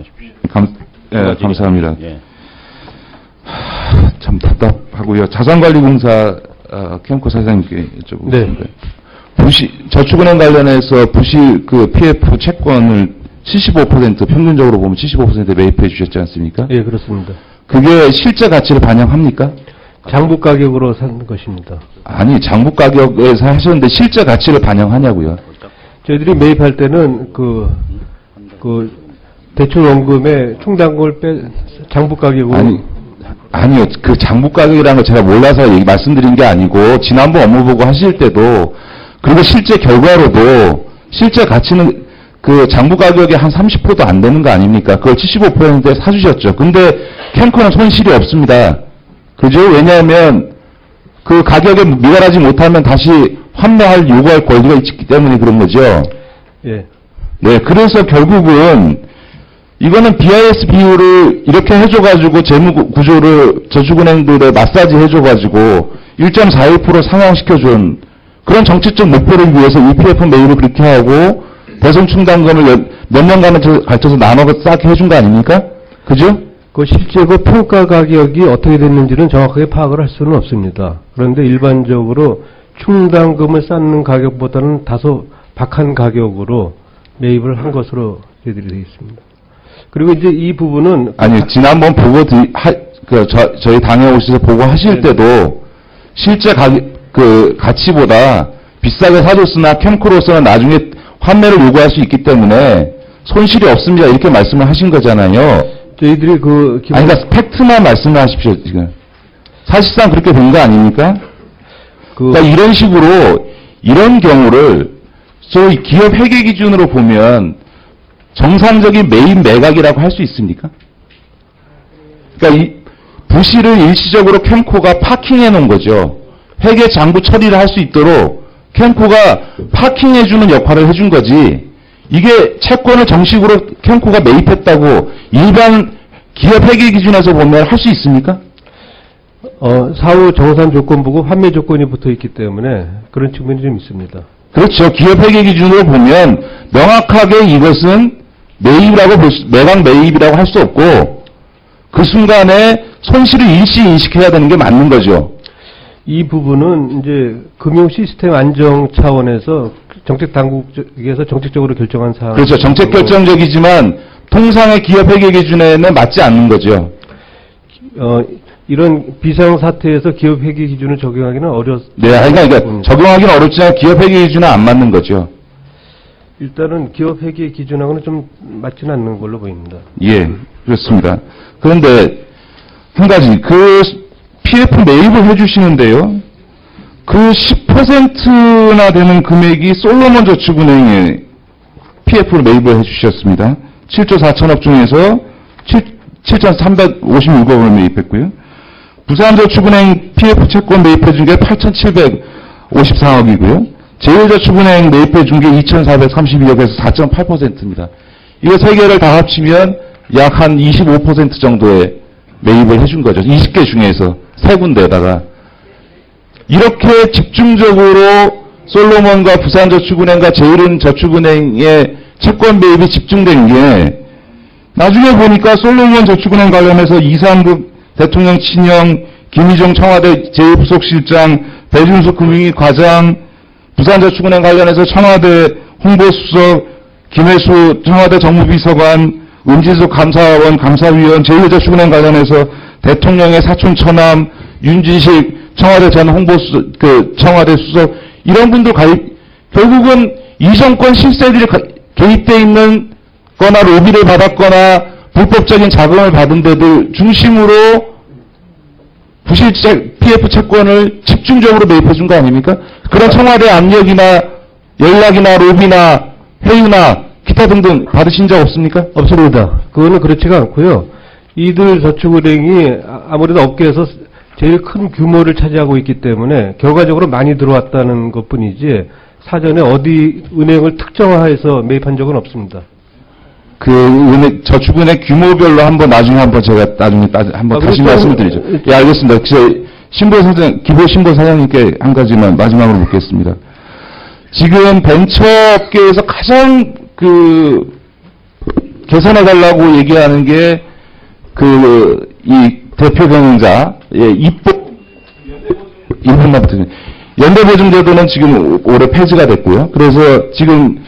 말씀하십시오. 감사합니다. 예. 참 답답하고요. 자산관리공사 캠코 사장님께 여쭤보겠습니다. 네. 저축은행 관련해서 부실 PF 채권을 75% 평균적으로 보면 75% 매입해 주셨지 않습니까? 예, 그렇습니다. 그게 실제 가치를 반영합니까? 장부 가격으로 산 것입니다. 아니, 장부 가격에서 하셨는데 실제 가치를 반영하냐고요? 저희들이 매입할 때는 대출 원금의 충당금을 장부 가격으로. 아니요. 그 장부 가격이라는 거 제가 몰라서 말씀드린 게 아니고, 지난번 업무 보고 하실 때도, 그리고 실제 결과로도, 실제 가치는 그 장부 가격의 한 30%도 안 되는 거 아닙니까? 그걸 75%에 사주셨죠. 근데 캠코는 손실이 없습니다. 그죠? 왜냐하면 그 가격에 미달하지 못하면 다시 환매할 요구할 권리가 있기 때문에 그런 거죠. 예. 네, 그래서 결국은 이거는 BIS 비율을 이렇게 해줘가지고 재무 구조를 저축은행들에 마사지 해줘가지고 1.41% 상향시켜준 그런 정치적 목표를 위해서 EPF 매입을 그렇게 하고 배송 충당금을 몇 년간을 걸쳐서 나눠서 싹 해준 거 아닙니까? 그죠? 실제 평가 가격이 어떻게 됐는지는 정확하게 파악을 할 수는 없습니다. 그런데 일반적으로 충당금을 쌓는 가격보다는 다소 박한 가격으로 매입을 한 것으로 저희들이 되어 있습니다. 그리고 이제 이 부분은 아니 지난번 보고 저희 당에 오셔서 보고 하실 때도 실제 가치보다 비싸게 사줬으나 캠코로서는 나중에 환매를 요구할 수 있기 때문에 손실이 없습니다. 이렇게 말씀을 하신 거잖아요. 저희들이 그러니까 팩트만 말씀을 하십시오, 지금. 사실상 그렇게 된 거 아닙니까? 그러니까 이런 식으로, 이런 경우를, 소위 기업 회계 기준으로 보면, 정상적인 매입 매각이라고 할 수 있습니까? 그러니까 이 부실을 일시적으로 캠코가 파킹해 놓은 거죠. 회계 장부 처리를 할 수 있도록 캠코가 파킹해주는 역할을 해준 거지, 이게 채권을 정식으로 캠코가 매입했다고 일반 기업 회계 기준에서 보면 할 수 있습니까? 사후 정산 조건 보고 환매 조건이 붙어 있기 때문에 그런 측면이 좀 있습니다. 그렇죠. 기업 회계 기준으로 보면 명확하게 이것은 매각 매입이라고 할 수 없고 그 순간에 손실을 일시 인식해야 되는 게 맞는 거죠. 이 부분은 이제 금융 시스템 안정 차원에서 정책 당국에서 정책적으로 결정한 사항. 그렇죠. 정책 결정적이지만 통상의 기업 회계 기준에는 맞지 않는 거죠. 이런 비상 사태에서 기업 회계 기준을 적용하기는 네, 그러니까 적용하기는 어렵지만 기업 회계 기준은 안 맞는 거죠. 일단은 기업 회계 기준하고는 좀 맞지는 않는 걸로 보입니다. 예, 그렇습니다. 그런데 한 가지 PF 매입을 해주시는데요. 그 10%나 되는 금액이 솔로몬 저축은행에 PF를 매입을 해주셨습니다. 7조 4천억 중에서 7,356억 원을 매입했고요. 부산저축은행 PF 채권 매입해준 게 8,754억이고요. 제일저축은행 매입해준 게 2,432억에서 4.8%입니다. 이거 세 개를 다 합치면 약 한 25% 정도의 매입을 해준 거죠. 20개 중에서 세 군데에다가. 이렇게 집중적으로 솔로몬과 부산저축은행과 제일은저축은행의 채권 매입이 집중된 게 나중에 보니까 솔로몬 저축은행 관련해서 이상국 대통령 친형, 김희종 청와대 제1부속실장, 배준수 금융위 과장, 부산저축은행 관련해서 청와대 홍보수석, 김혜수 청와대 정무비서관, 은진숙 감사원, 감사위원, 제1저축은행 관련해서 대통령의 사촌 처남, 윤진식 청와대 전 홍보수석, 청와대 수석, 이런 분들 결국은 이 정권 실세들이 개입되어 있는 거나 로비를 받았거나 불법적인 자금을 받은 데들 중심으로 부실 PF 채권을 집중적으로 매입해 준 거 아닙니까? 그런 청와대 압력이나 연락이나 로비나 회유나 기타 등등 받으신 적 없습니까? 없습니다. 그거는 그렇지가 않고요. 이들 저축은행이 아무래도 업계에서 제일 큰 규모를 차지하고 있기 때문에 결과적으로 많이 들어왔다는 것뿐이지 사전에 어디 은행을 특정화해서 매입한 적은 없습니다. 저축은행 규모별로 나중에 다시 말씀을 드리죠. 예, 알겠습니다. 기보 신보 사장님께 한 가지만 마지막으로 묻겠습니다. 지금 벤처업계에서 가장 개선해달라고 얘기하는 게 이 대표 경영자 입법 일분만 붙으면 연대보증제도는 지금 올해 폐지가 됐고요. 그래서 지금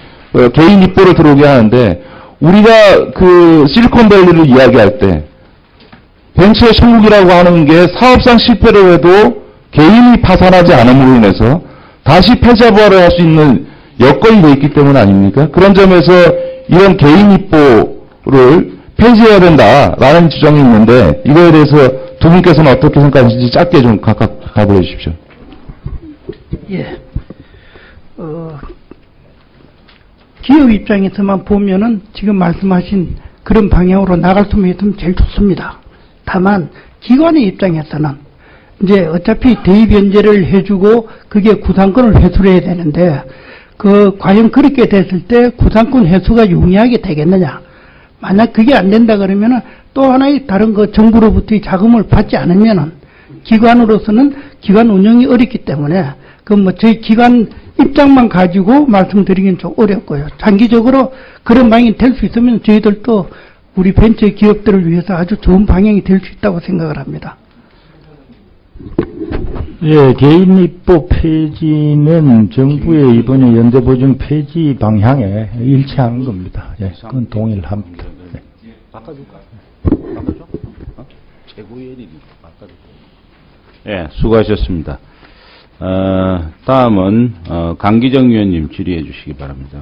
개인 입보를 들어오게 하는데 우리가 실리콘밸리를 이야기할 때 벤처의 천국이라고 하는 게 사업상 실패를 해도 개인이 파산하지 않음으로 인해서 다시 패자부활을 할 수 있는 여건이 되어 있기 때문 아닙니까? 그런 점에서 이런 개인 입보를 폐지해야 된다라는 주장이 있는데 이거에 대해서 두 분께서는 어떻게 생각하시는지 짧게 좀 각각 답을 해주십시오. 예. 기업 입장에서만 보면은 지금 말씀하신 그런 방향으로 나갈 수만 있으면 제일 좋습니다. 다만 기관의 입장에서는 이제 어차피 대의 변제를 해주고 그게 구상권을 회수를 해야 되는데 과연 그렇게 됐을 때 구상권 회수가 용이하게 되겠느냐? 만약 그게 안 된다 그러면은 또 하나의 다른 정부로부터의 자금을 받지 않으면은 기관으로서는 기관 운영이 어렵기 때문에 저희 기관 입장만 가지고 말씀드리긴 좀 어렵고요. 장기적으로 그런 방향이 될 수 있으면 저희들도 우리 벤처 기업들을 위해서 아주 좋은 방향이 될 수 있다고 생각을 합니다. 예, 개인 입법 폐지는 정부의 이번에 연대보증 폐지 방향에 일치하는 겁니다. 예, 그건 동일합니다. 예. 바꿔줄까? 바꿔줘? 최고의 일이 바꿔줄까? 예, 수고하셨습니다. 다음은 강기정 위원님 질의해 주시기 바랍니다.